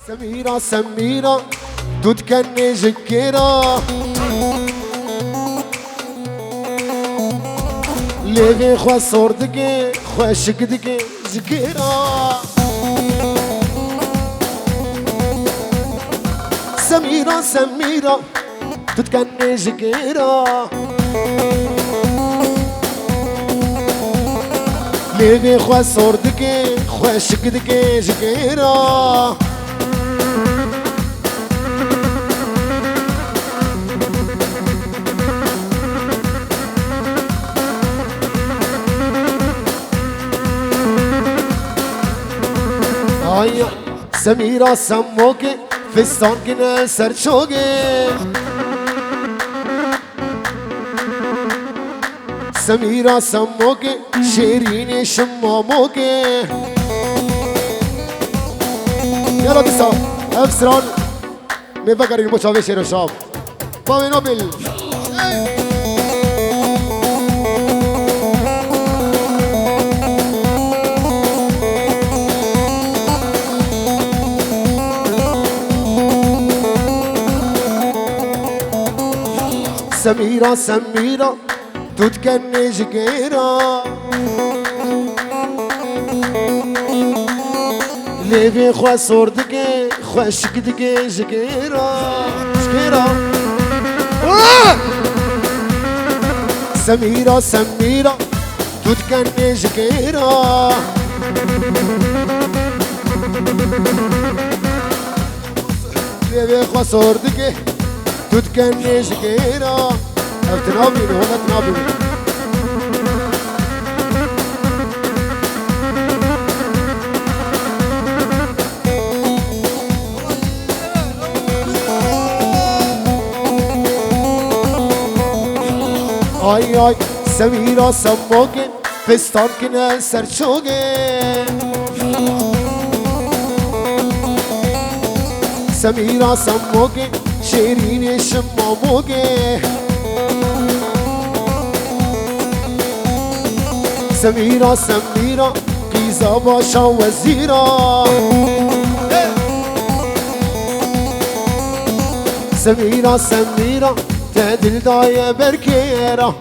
سميرة سميرة توت كني جكيرة ليغي خوا صوردكي خوا شكدكي جكيرة سميرة سميرة توت كني جكيرة ليغي خوا صوردكي خوا شكدكي جكيرة هيا سميرة سموكي فستان كنا سرشوكي سميرة سموكي شيريني شماموكي يلا بسا افسران مفكر المشاوي شير الشام باوي نوبل سميرة سميرة توت كني جكيرة ليفي خوا صوردكي خوا شكدكي جكيرة جكيرة سميرة سميرة توت كني جكيرة ليفي خوا صوردكي توت كني جكيرة تنابيني ولا تنابيني آي آي سميرة سموكي فستان كنا سرشوكي سميرة سموكي شيريني شماموكي سميرة سميرة قيزة باشا وزيرة سميرة سميرة تعدل داية بركيرة